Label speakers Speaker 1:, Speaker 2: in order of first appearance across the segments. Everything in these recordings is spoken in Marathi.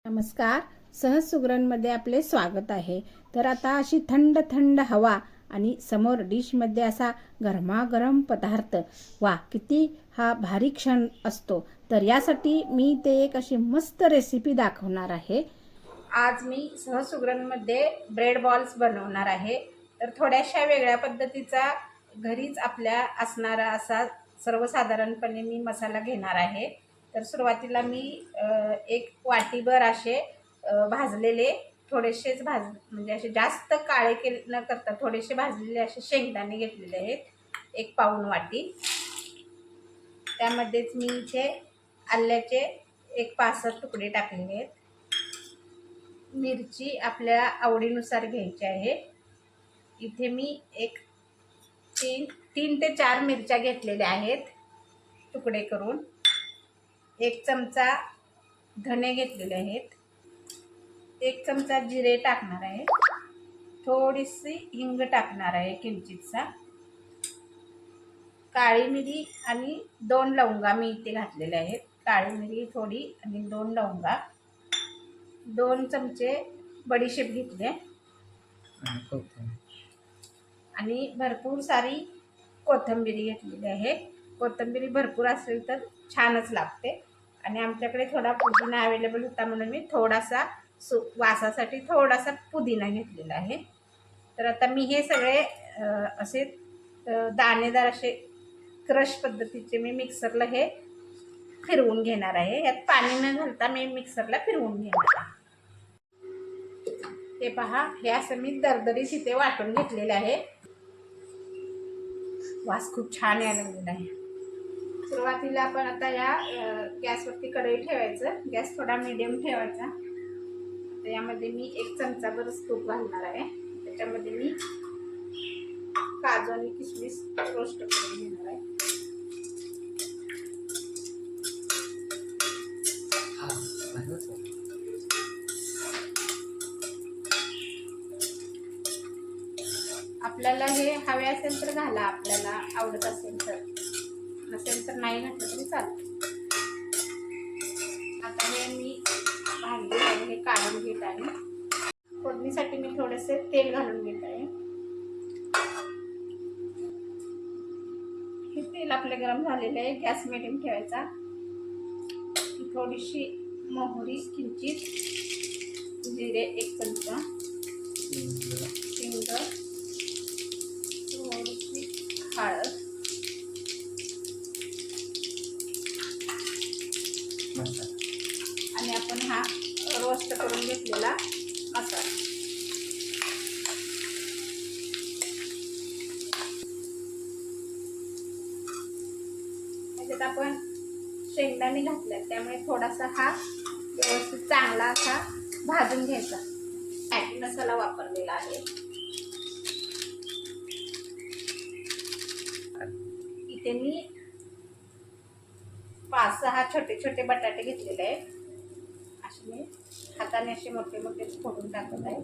Speaker 1: नमस्कार. सहज सुगरणमध्ये आपले स्वागत आहे. तर आता अशी थंड थंड हवा आणि समोर डिशमध्ये असा गरमागरम पदार्थ, वा किती हा भारी क्षण असतो. तर यासाठी मी ते एक अशी मस्त रेसिपी दाखवणार आहे. आज मी सहज सुगरणमध्ये ब्रेड बॉल्स बनवणार आहे. तर थोड्याशा वेगळ्या पद्धतीचा घरीच आपल्या असणारा असा सर्वसाधारणपणे मी मसाला घेणार आहे. तर सुरुवातीला मी एक वाटीभर असे भाजलेले थोडेसेच म्हणजे असे जास्त काळे केले न करता थोडेसे भाजलेले असे शेंगदाणे घेतलेले आहेत, एक पाऊण वाटी. त्यामध्येच मी इथे आल्याचे एक 5-6 तुकडे टाकलेले आहेत. मिरची आपल्या आवडीनुसार घ्यायची आहे. इथे मी एक 3 ते 4 मिरच्या घेतलेल्या आहेत तुकडे करून. 1 चमचा धने घेतलेले आहेत. 1 चमचा जिरे टाकणार आहे. थोडीशी हिंग टाकणार आहे किंचितसा. काळी मिरी आणि 2 लवंगा मी इथे घातलेल्या आहेत. काळी मिरी थोडी आणि 2 लवंगा. 2 चमचे बडीशेप घेतले आणि भरपूर सारी कोथिंबीर घेतलेली आहे. कोथिंबीर भरपूर असेल तर छानच लागते. आणि आमच्याकडे थोडा पुदिना अवेलेबल होता म्हणून मी थोडासा वासासाठी थोडासा पुदिना घेतलेला आहे. तर आता मी हे सगळे असे दाणेदार असे क्रश पद्धतीचे मी मिक्सरला हे फिरवून घेणार आहे. यात पाणी न घालता मी मिक्सरला फिरवून घेणार आहे. हे पहा, हे असं मी दरदरीत इथे वाटून घेतलेले आहे. वास खूप छान यायला लागलेला आहे. सुरुवातीला आपण आता या गॅसवरती कढई ठेवायचं. गॅस थोडा मीडियम ठेवायचा. आता यामध्ये मी 1 चमचाभर तूप घालणार आहे. त्याच्यामध्ये मी काजू आणि किशमिश रोस्ट करून घेणार आहे. आपल्याला हे हवे असेल तर घाला, आपल्याला आवडत असेल तर. नसेल तर नाही घातलं तरी चालतं. आता हे मी भाजले आहे, हे काढून घेत आहे. फोडणीसाठी मी थोडेसे तेल घालून घेत आहे. हे तेल आपले गरम झालेले आहे. गॅस मीडियम ठेवायचा. थोडीशी मोहरी किंचित, जिरे 1 चमचा, हिंग, थोडीशी हळद, आणि आपण हा रोस्ट करून घेतलेला मसाला. त्याच्यात आपण शेंगदाणे घातले, त्यामुळे थोडासा हा व्यवस्थित चांगला असा भाजून घ्यायचा. मॅगी मसाला वापरलेला आहे. इथे मी 5-6 छोटे छोटे बटाटे घेतलेले आहेत. असे मी हाताने असे मोठे मोठे फोडून टाकत आहे.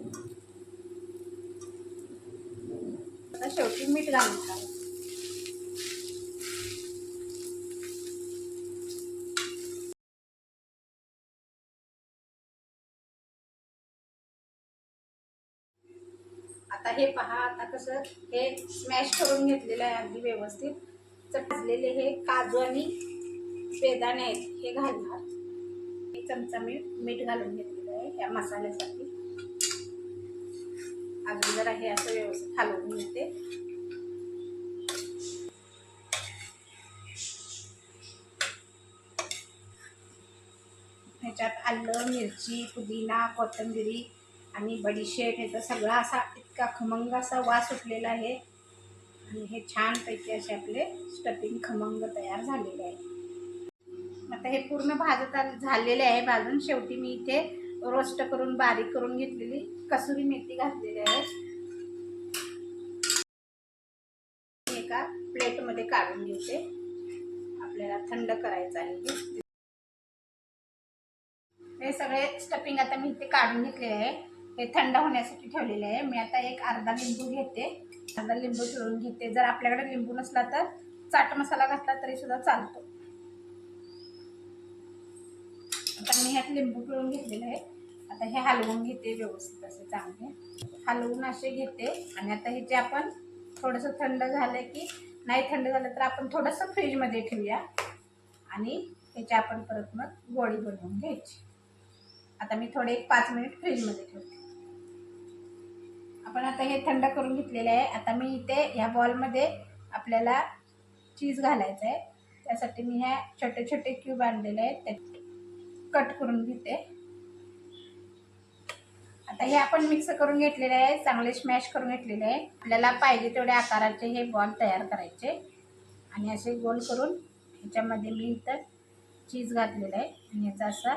Speaker 1: आता शेवटी मीठ घालून टाकायचं. आता हे पहा, आता कसं हे स्मॅश करून घेतलेलं आहे अगदी व्यवस्थित. भाजलेले हे काजू आणि बेदाणे आहेत, हे घालणार. 1 चमचा मी मीठ घालून घेतलेलं आहे या मसाल्यासाठी. अजून जरा हे असं व्यवस्थित हलवून घेते. ह्याच्यात आलं, मिरची, पुदिना, कोथिंबीर आणि बडीशेप, ह्याचा सगळा असा इतका खमंग असा वास सुटलेला आहे. आणि हे छानपैकी असे आपले स्टफिंग खमंग तयार झालेले आहे. आता हे पूर्ण भाजत झालेले आहे भाजून. शेवटी मी इथे रोस्ट करून बारीक करून घेतलेली कसुरी मेथी घातलेली आहे. एका प्लेटमध्ये काढून घेते. आपल्याला थंड करायचं आहे. हे सगळे स्टफिंग आता मी इथे काढून घेतलेले आहे. हे थंड होण्यासाठी ठेवलेले आहे. मी आता एक अर्धा लिंबू घेते. अर्धा लिंबू पिळून घेते. जर आपल्याकडे लिंबू नसला तर चाट मसाला घातला तरी सुद्धा चालतो. आता मी ह्यात लिंबू पिळून घेतलेलं आहे. आता हे हलवून घेते व्यवस्थित असे चांगले हलवून असे घेते. आणि आता हे जे आपण थोडंसं थंड झालं की नाही थंड झालं तर आपण थोडंसं फ्रीजमध्ये ठेवूया आणि ह्याची आपण परत मग गोळी बनवून घ्यायची. आता मी थोडे 5 मिनिट फ्रीजमध्ये ठेवते. आपण आता हे थंड करून घेतलेले आहे. आता मी इथे ह्या बॉलमध्ये आपल्याला चीज घालायचं आहे. त्यासाठी मी ह्या छोटे छोटे क्यूब आणलेले आहेत ते कट करून घेते. आता हे आपण मिक्स करून घेतलेले आहे, चांगले स्मॅश करून घेतलेले आहे. आपल्याला पाहिजे तेवढ्या आकाराचे हे बॉल तयार करायचे आणि असे गोल करून ह्याच्यामध्ये मी इथं चीज घातलेलं आहे आणि ह्याचा असा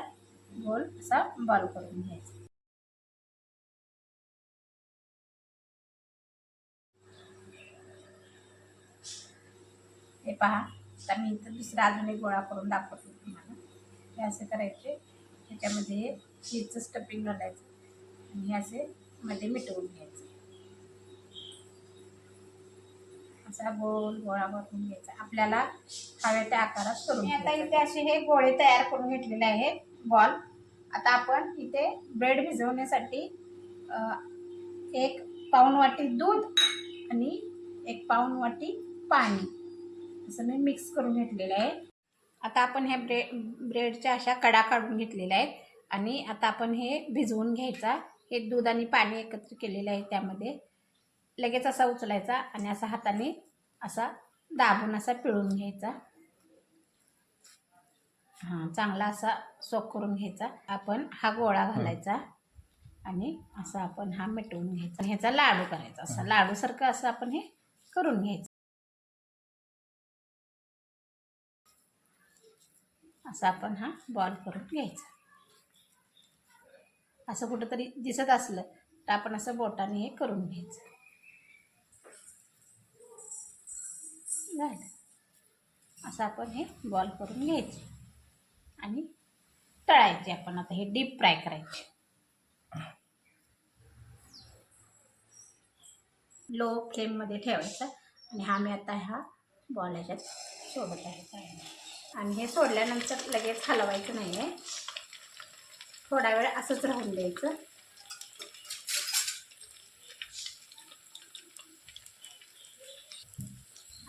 Speaker 1: गोल असा बॉल करून घ्यायचा. हे पहा, आता मी इथं दुसरा अजून एक गोळा करून दाखवते तुम्हाला. हे असे करायचे, ह्याच्यामध्ये चीजचं स्टफिंग घालायचं आणि हे असे मध्ये मिटवून घ्यायचं. असा गोल गोळा बनवून घ्यायचा. आपल्याला हव्या त्या आकारात करून. आता इथे असे हे गोळे तयार करून घेतलेले आहेत बॉल. आता आपण इथे ब्रेड भिजवण्यासाठी 1 पाऊण वाटी दूध आणि 1 पाऊण वाटी पाणी असं मी मिक्स करून घेतलेलं आहे. आता आपण ह्या ब्रेडच्या अशा कडा काढून घेतलेल्या आहेत आणि आता आपण हे भिजवून घ्यायचा. हे दूध आणि पाणी एकत्र केलेलं आहे त्यामध्ये लगेच असा उचलायचा आणि असा हाताने असा दाबून असा पिळून घ्यायचा. चांगला असा सोक करून घ्यायचा. आपण हा गोळा घालायचा आणि असा आपण हा मिटवून घ्यायचा. ह्याचा लाडू करायचा. असा लाडूसारखं असं आपण हे करून घ्यायचं. असा आपण हा बॉल करून घ्यायचा. असं कुठंतरी दिसत असलं तर आपण असं बोटाने हे करून घ्यायचं. असं आपण हे बॉल करून घ्यायचे आणि तळायचे. आपण आता हे डीप फ्राय करायचे. लो फ्लेममध्ये ठेवायचा आणि हा मी आता हा बॉल ह्याच्यात सोडत आहे. आणि हे सोडल्यानंतर लगेच हलवायचं नाही आहे, थोडा वेळ असंच राहून द्यायचं.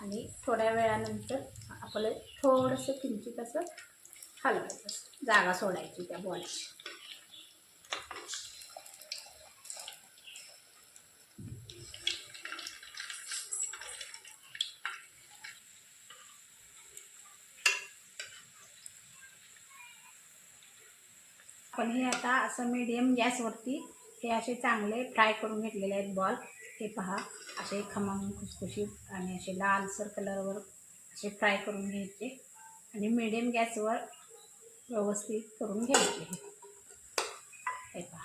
Speaker 1: आणि थोड्या वेळानंतर आपलं थोडंसं किंचित असं हलवायचं, जागा सोडायची त्या बॉलची. आपण हे आता असं मीडियम गॅसवरती हे असे चांगले फ्राय करून घेतलेले आहेत बॉल. हे पहा, असे खमंग खुसखुशीत आणि असे लालसर कलरवर असे फ्राय करून घ्यायचे आणि मीडियम गॅसवर व्यवस्थित करून घ्यायचे. हे पहा,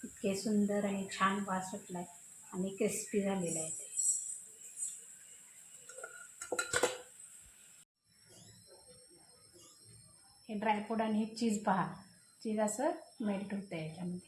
Speaker 1: इतके सुंदर आणि छान वास सुटला आहे आणि क्रिस्पी झालेलं आहे ते. हे ड्रायफ्रूट आणि हे चीज पहा, चीज असं मेल्ट होतं आहे याच्यामध्ये.